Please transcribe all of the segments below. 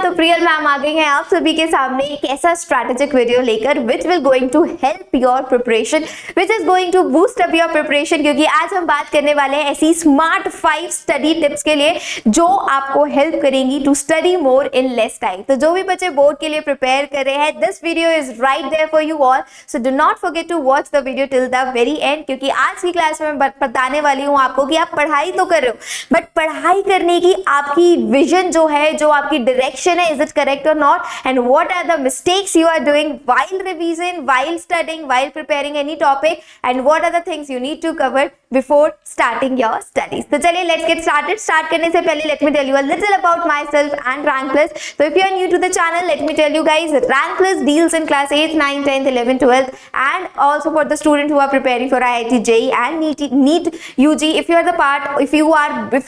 तो प्रियल मैम आ गई हैं आप सभी के सामने एक ऐसा स्ट्रैटेजिक वीडियो लेकर which will going to help your preparation, which is going to boost up your preparation. क्योंकि आज हम बात करने वाले हैं ऐसी स्मार्ट 5 स्टडी टिप्स के लिए जो आपको हेल्प करेंगी to study more in less time. तो जो भी बच्चे बोर्ड के लिए प्रिपेयर कर रहे हैं, this video is right there for you all, so do not forget to watch the video till the very end. क्योंकि आज की क्लास में मैं बताने वाली हूँ आपको कि आप पढ़ाई तो कर रहे हो, बट पढ़ाई करने की आपकी विजन जो है, जो आपकी डायरेक्शन है, इज इट करेक्ट और not, and what are the mistakes you are doing while revision, while studying, while preparing any topic, and what are the things you need to cover before starting your studies. तो चलिए let's get started. Start करने से पहले let me tell you a little about myself and Rank Plus. So if you are new to the channel, let me tell you guys, Rank Plus deals in class 8, 9, 10th, 11th, 12th, and also for the student who are preparing for IIT, JEE and NEET UG. If you are the part, if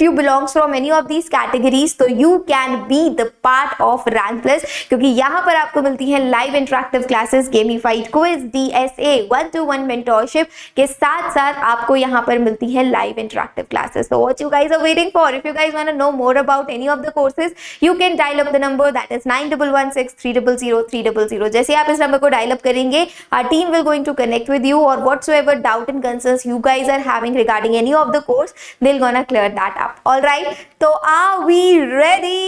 you belongs from any of these categories, so you can be the part of Rank Plus, क्योंकि यहाँ पर आपको मिलती है live interactive classes, gamified quiz, DSA, 1-to-1 mentorship के साथ साथ आपको यहाँ पर मिलती है live interactive classes. So what you guys are waiting for? If you guys want to know more about any of the courses, you can dial up the number that is 9116300300। जैसे आप इस नंबर को dial up करेंगे, our team will going to connect with you, or whatsoever doubt and concerns you guys are having regarding any of the course, they'll gonna clear that up. All right, so are we ready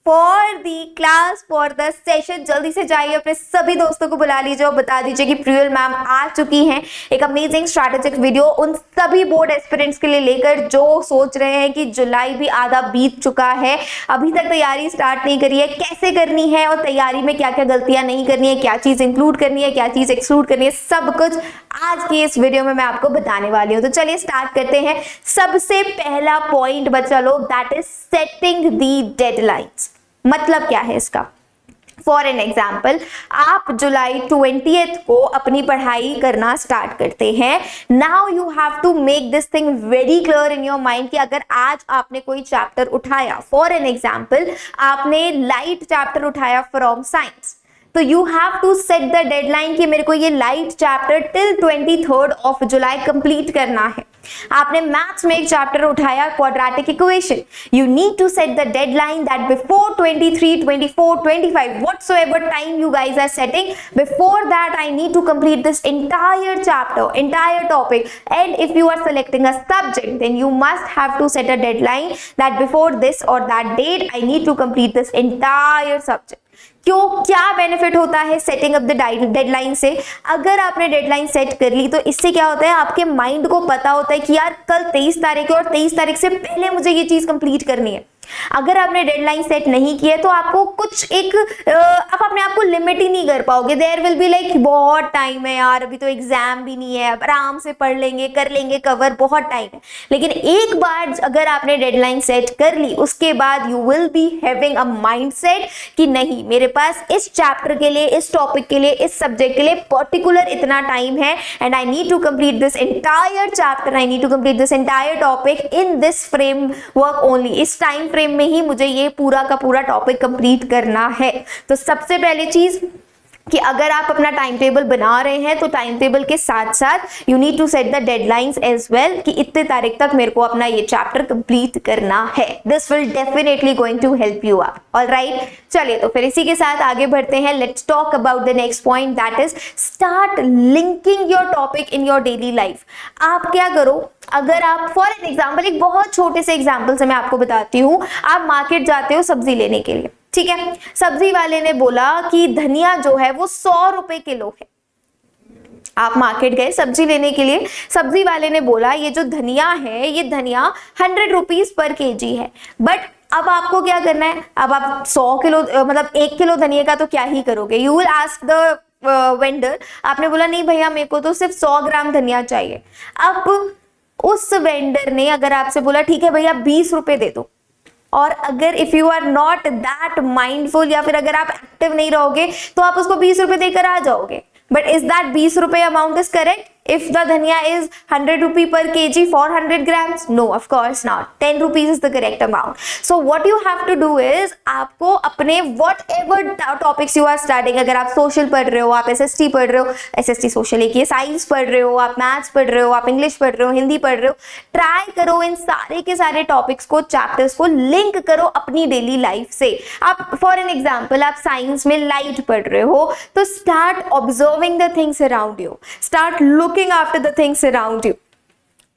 for the class, for the session? जल्दी से जाइए, अपने सभी दोस्तों को बुला लीजिए और बता दीजिए कि प्रियल मैम आ चुकी हैं एक अमेजिंग स्ट्रैटेजिक वीडियो उन सभी बोर्ड एस्पिरेंट्स के लिए लेकर जो सोच रहे हैं कि जुलाई भी आधा बीत चुका है, अभी तक तैयारी स्टार्ट नहीं करी है, कैसे करनी है और तैयारी में क्या क्या गलतियां नहीं करनी है, क्या चीज इंक्लूड करनी है, क्या चीज एक्सक्लूड करनी है, सब कुछ आज की इस वीडियो में मैं आपको बताने वाली हूँ। तो चलिए स्टार्ट करते हैं। सबसे पहला पॉइंट बच्चा लोग, that is setting the deadlines. मतलब क्या है इसका? फॉर एन एग्जाम्पल, आप जुलाई 20th को अपनी पढ़ाई करना स्टार्ट करते हैं। Now you have to make this thing very clear in your mind कि अगर आज आपने कोई चैप्टर उठाया, फॉर एन एग्जाम्पल आपने लाइट चैप्टर उठाया फ्रॉम साइंस, तो you have to set the deadline कि मेरे को ये light chapter till 23rd of July complete करना है। आपने मैथ्स में एक चैप्टर उठाया quadratic equation, you need to set the deadline that before 23, 24, 25 whatsoever time you guys are setting, before that I need to complete this entire chapter, entire topic. And if you are selecting a subject, then you must have to set a deadline that before this or that date I need to complete this entire subject. क्यों, क्या benefit होता है setting up the deadline से? अगर आपने deadline set कर ली तो इससे क्या होता है, आपके माइंड को पता होता है कि यार कल 23 तारीख है और 23 तारीख से पहले मुझे ये चीज कंप्लीट करनी है। अगर आपने डेडलाइन सेट नहीं की है तो आपको कुछ एक आप अपने आप को लिमिट ही नहीं कर पाओगे। देयर विल बी लाइक बहुत टाइम है यार, अभी तो एग्जाम भी नहीं है, आराम से पढ़ लेंगे, कर लेंगे कवर, बहुत टाइम है। लेकिन एक बार अगर आपने डेडलाइन सेट कर ली, उसके बाद you will be having a mindset कि नहीं, मेरे पास इस चैप्टर के लिए, इस टॉपिक के लिए, इस सब्जेक्ट के लिए पर्टिकुलर इतना टाइम है, and I need to complete this entire chapter, I need to complete this entire topic in this framework only. इस टाइम फ्रेम में ही मुझे ये पूरा का पूरा टॉपिक कंप्लीट करना है। तो सबसे पहली चीज कि अगर आप अपना टाइम टेबल बना रहे हैं तो टाइम टेबल के साथ साथ you need to set the deadlines as well कि इतने तारीख तक मेरे को अपना ये चैप्टर कंप्लीट करना है। This will definitely going to help you out. Alright, चलिए तो फिर इसी के साथ आगे बढ़ते हैं। Let's talk about the next point, that is start linking your topic in your daily life. आप क्या करो, अगर आप फॉर एन एग्जाम्पल, एक बहुत छोटे से एग्जाम्पल से मैं आपको बताती हूँ। आप मार्केट जाते हो सब्जी लेने के लिए, ठीक है, सब्जी वाले ने बोला कि धनिया जो है वो 100 रुपए किलो है। आप मार्केट गए सब्जी लेने के लिए, सब्जी वाले ने बोला ये जो धनिया है, ये धनिया 100 रुपीज पर केजी है। बट अब आपको क्या करना है, अब आप 100 किलो मतलब 1 किलो धनिया का तो क्या ही करोगे, you will ask the vendor. आपने बोला नहीं भैया मेरे को तो सिर्फ 100 ग्राम धनिया चाहिए। अब उस वेंडर ने अगर आपसे बोला ठीक है भैया 20 रुपए दे दो, और अगर if you are not that mindful, या फिर अगर आप एक्टिव नहीं रहोगे तो आप उसको 20 रुपए देकर आ जाओगे। बट इज दैट 20 रुपए amount is correct? if the dhania is 100 rupee per kg for 100 grams? No, of course not. 10 rupees is the correct amount. So what you have to do is आपको अपने whatever topics you are studying, अगर आप social पढ़ रहे हो, आप SST पढ़ रहे हो, SST social एक ही, साइंस पढ़ रहे हो, आप मैथ्स पढ़ रहे हो, आप इंग्लिश पढ़ रहे हो, हिंदी पढ़ रहे हो, ट्राई करो इन सारे के सारे टॉपिक्स को, चैप्टर्स को लिंक करो अपनी डेली लाइफ से. आप फॉर एन एग्जाम्पल आप साइंस में लाइट पढ़ रहे हो, तो start observing the things around you, start looking after the things around you.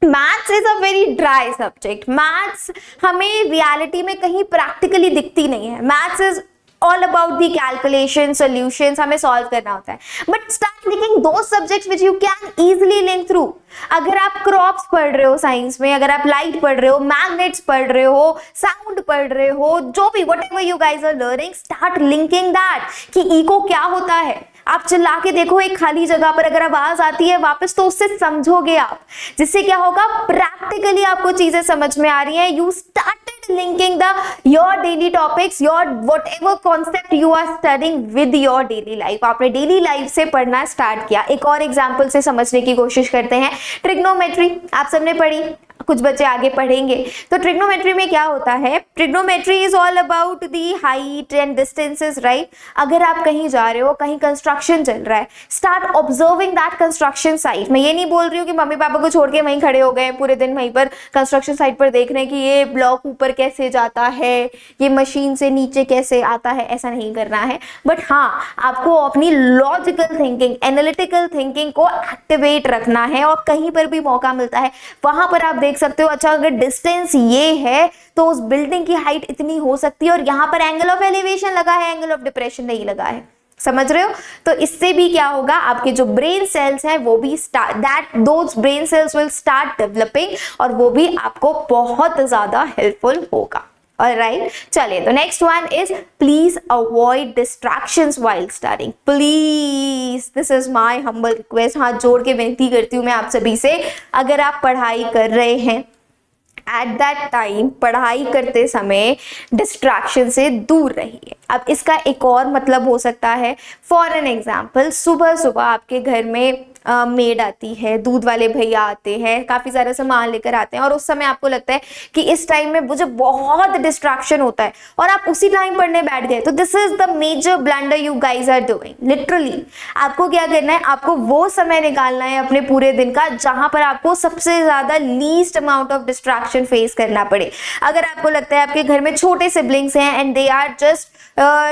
Maths is a very dry subject. Maths हमें रियलिटी में कहीं प्रैक्टिकली दिखती नहीं है. Maths is all about the calculation solutions, हमें solve करना होता है. But start linking those subjects which you can easily link through. अगर आप क्रॉप्स पढ़ रहे हो साइंस में, अगर आप लाइट पढ़ रहे हो, मैग्नेट्स पढ़ रहे हो, साउंड पढ़ रहे हो, जो भी whatever you guys are learning, start linking that कि इको क्या होता है. आप चिल्ला के देखो एक खाली जगह पर, अगर आवाज आती है वापस तो उससे समझोगे आप, जिससे क्या होगा, प्रैक्टिकली आपको चीजें समझ में आ रही हैं. You started linking the your daily topics, your whatever concept you are studying with your daily life. आपने डेली लाइफ से पढ़ना स्टार्ट किया. एक और एग्जाम्पल से समझने की कोशिश करते हैं. ट्रिग्नोमेट्री आप सबने पढ़ी, कुछ बच्चे आगे पढ़ेंगे. तो ट्रिग्नोमेट्री में क्या होता है, trigonometry is all about the height and distances, right. अगर आप कहीं जा रहे हो, कहीं कंस्ट्रक्शन चल रहा है, start observing that construction site. मैं ये नहीं बोल रही हूँ कि मम्मी पापा को छोड़ के वहीं खड़े हो गए पूरे दिन वहीं पर कंस्ट्रक्शन साइट पर देख रहे हैं कि ये ब्लॉक ऊपर कैसे जाता है, ये मशीन से नीचे कैसे आता है. ऐसा नहीं करना है. बट हाँ, आपको अपनी लॉजिकल थिंकिंग, एनालिटिकल थिंकिंग को एक्टिवेट रखना है. और कहीं पर भी मौका मिलता है वहां पर आप देख सकते हो, अच्छा अगर डिस्टेंस ये है तो उस बिल्डिंग की हाइट इतनी हो सकती है, और यहाँ पर एंगल ऑफ एलिवेशन लगा है, एंगल ऑफ डिप्रेशन नहीं लगा है. समझ रहे हो. तो इससे भी क्या होगा, आपके जो ब्रेन सेल्स हैं वो भी those brain cells will start developing, और वो भी आपको बहुत ज्यादा हेल्पफुल होगा. Alright, चलिए तो next one is please avoid distractions while studying. Please, this is my humble request. हाथ जोड़ के विनती करती हूँ मैं आप सभी से, अगर आप पढ़ाई कर रहे हैं एट दैट टाइम, पढ़ाई करते समय डिस्ट्रैक्शन से दूर रहिए. अब इसका एक और मतलब हो सकता है, फॉर एन एग्जाम्पल सुबह सुबह आपके घर में मेड आती है, दूध वाले भैया आते हैं, काफी सारा सामान लेकर आते हैं, और उस समय आपको लगता है कि इस टाइम में मुझे बहुत डिस्ट्रैक्शन होता है, और आप उसी टाइम पढ़ने बैठ गए. तो this is the major blunder you guys are doing. Literally आपको क्या करना है, आपको वो समय निकालना है अपने पूरे दिन का जहां पर आपको सबसे ज्यादा least amount of distraction face करना पड़े. अगर आपको लगता है आपके घर में छोटे सिबलिंग्स हैं and they are just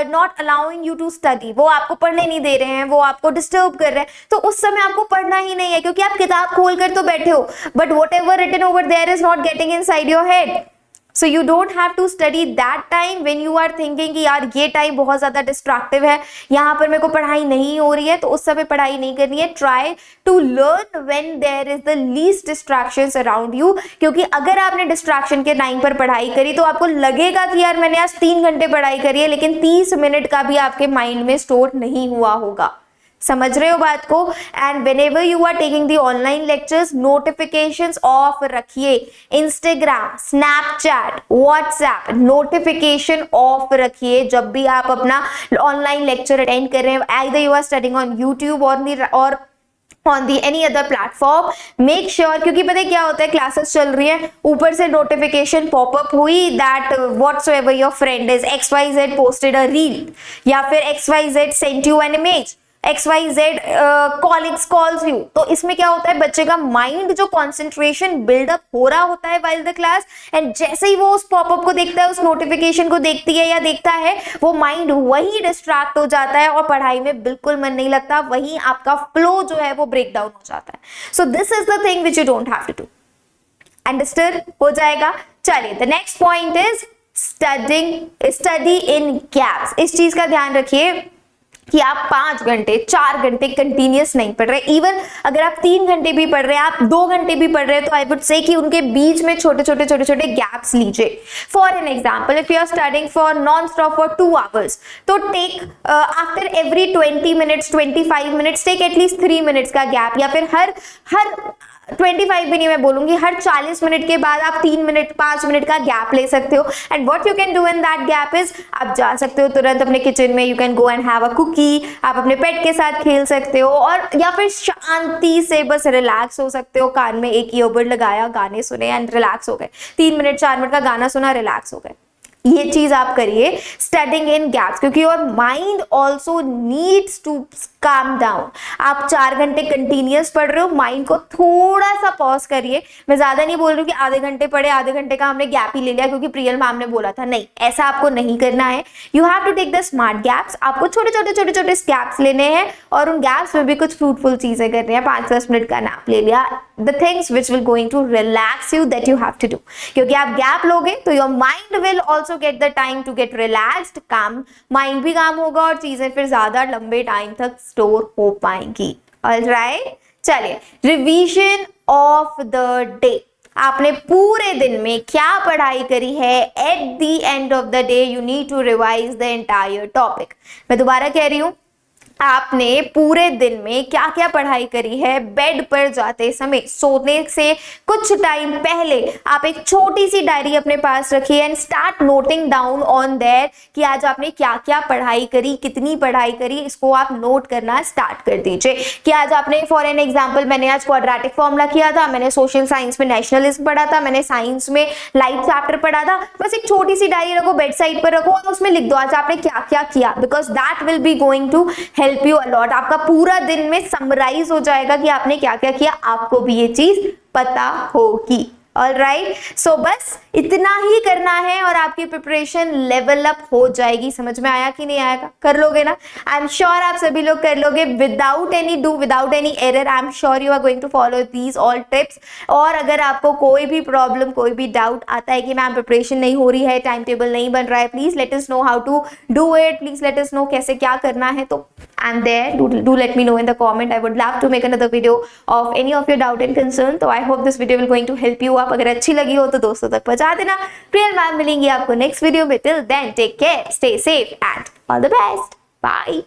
not allowing you to study, वो आपको पढ़ने नहीं दे रहे हैं, वो आपको डिस्टर्ब कर रहे हैं, तो उस समय आपको पढ़ना ही नहीं है, क्योंकि आप किताब खोलकर तो बैठे हो, but whatever written over there is not getting inside your head. So you don't have to study that time when you are thinking कि यार ये टाइम बहुत ज्यादा डिस्ट्रैक्टिव है, यहाँ पर मेरे को पढ़ाई नहीं हो रही है, तो उस समय पढ़ाई नहीं करनी है. Try to learn when there is the least distractions around you, क्योंकि अगर आपने डिस्ट्रैक्शन के टाइम पर पढ़ाई करी तो आपको लगेगा कि यार मैंने आज 3 घंटे पढ़ाई करी है, लेकिन 30 मिनट का भी आपके माइंड में स्टोर नहीं हुआ होगा. समझ रहे हो बात को. And whenever you are taking the online lectures, notifications off रखिए. Instagram, Snapchat, WhatsApp notification off रखिए जब भी आप अपना ऑनलाइन लेक्चर अटेंड कर रहे हैं. Either you are studying on YouTube और on the any other platform, make sure, क्योंकि पता है क्या होता है, क्लासेस चल रही है, ऊपर से नोटिफिकेशन पॉपअप हुई that whatsoever your friend is XYZ posted a reel, या फिर XYZ sent you an image, XYZ colleagues calls you. तो इसमें क्या होता है, बच्चे का माइंड जो कंसंट्रेशन बिल्डअप हो रहा होता है while the class, एंड जैसे ही वो उस पॉपअप को देखता है, उस नोटिफिकेशन को देखती है या देखता है, वो माइंड वही डिस्ट्रैक्ट हो जाता है और पढ़ाई में बिल्कुल मन नहीं लगता, वही आपका फ्लो जो है वो ब्रेक डाउन हो जाता है. So this is the thing which you don't have to do. Understood हो जाएगा. चलिए the next point is study in gaps. इस चीज का ध्यान रखिए कि आप 5 घंटे 4 घंटे कंटिन्यूस नहीं पढ़ रहे. इवन अगर आप 3 घंटे भी पढ़ रहे हैं, आप 2 घंटे भी पढ़ रहे हैं, तो आई वुड से कि उनके बीच में छोटे छोटे गैप्स लीजिए. For an example, if you are studying for non stop for 2 hours, तो take after every 20 minutes 25 minutes take at least 3 minutes का गैप, या फिर हर 25 भी नहीं, मैं बोलूंगी हर 40 मिनट के बाद आप 3 मिनट 5 मिनट का गैप ले सकते हो। And what you can do in that gap is, आप जा सकते हो तुरंत अपने किचन में, you can go and have a cookie, आप अपने पेट के साथ खेल सकते हो, और या फिर शांति से बस रिलैक्स हो सकते हो, कान में एक ईयरबड लगाया, गाने सुने एंड रिलैक्स हो गए, 3 मिनट 4 मिनट का गाना सुना, रिलैक्स हो गए। ये चीज आप करिए स्टडिंग इन गैप्स, क्योंकि your mind also needs to calm down. आप 4 घंटे कंटिन्यूअस पढ़ रहे हो, माइंड को थोड़ा सा पॉज करिए। मैं ज्यादा नहीं बोल रही हूँ कि आधे घंटे पढ़े, आधे घंटे का हमने गैप ही ले लिया क्योंकि प्रियल मैम ने बोला था, नहीं, ऐसा आपको नहीं करना है। You have to take the smart gaps. आपको छोटे छोटे गैप्स लेने हैं और उन गैप्स में भी कुछ फ्रूटफुल चीजें करनी है। 5-10 मिनट का नैप ले लिया, the things which will going to relax you that you have to do, क्योंकि आप गैप लोगे तो your mind will also get the time to get relaxed, calm, mind भी काम होगा और चीजें फिर ज्यादा लंबे टाइम तक स्टोर हो पाएंगी। ऑलराइट, चलिए रिवीजन ऑफ द डे। आपने पूरे दिन में क्या पढ़ाई करी है, at the end of the day you need to revise the entire topic. मैं दोबारा कह रही हूं, आपने पूरे दिन में क्या क्या पढ़ाई करी है, बेड पर जाते समय, सोने से कुछ टाइम पहले आप एक छोटी सी डायरी अपने पास रखिए and start noting down on their कि आज आपने क्या क्या पढ़ाई करी, कितनी पढ़ाई करी, इसको आप नोट करना स्टार्ट कर दीजिए। कि आज आपने, फॉर एन एग्जाम्पल, मैंने आज क्वाड्रेटिक फॉर्मूला किया था, मैंने सोशल साइंस में नेशनलिज्म पढ़ा था, मैंने साइंस में लाइफ चैप्टर पढ़ा था। बस एक छोटी सी डायरी रखो, बेड साइड पर रखो और उसमें लिख दो आज आपने क्या क्या किया, because that will be going to help you a lot. आपका पूरा दिन में समराइज हो जाएगा कि आपने क्या क्या किया, आपको भी ये चीज पता होगी। ऑलराइट, सो बस इतना ही करना है और आपकी प्रिपरेशन लेवल अप हो जाएगी। समझ में आया कि नहीं आएगा? कर लोगे ना? आई एम श्योर आप सभी लोग कर लोगे without any error. I am sure you are going to follow these all tips. और अगर आपको कोई भी प्रॉब्लम, कोई भी डाउट आता है कि मैम प्रिपरेशन नहीं हो रही है, टाइम टेबल नहीं बन रहा है, please let us know how to do it, please let us know कैसे क्या करना है, तो I am there, do let me know in the comment. I would love to make another video of any of your doubt and concern. तो I hope this video will going to help you up. अगर अच्छी लगी हो तो दोस्तों तक पहुंचा देना। प्रियल मैम मिलेंगी आपको नेक्स्ट वीडियो में। Till then, take care, stay safe and all the best. Bye.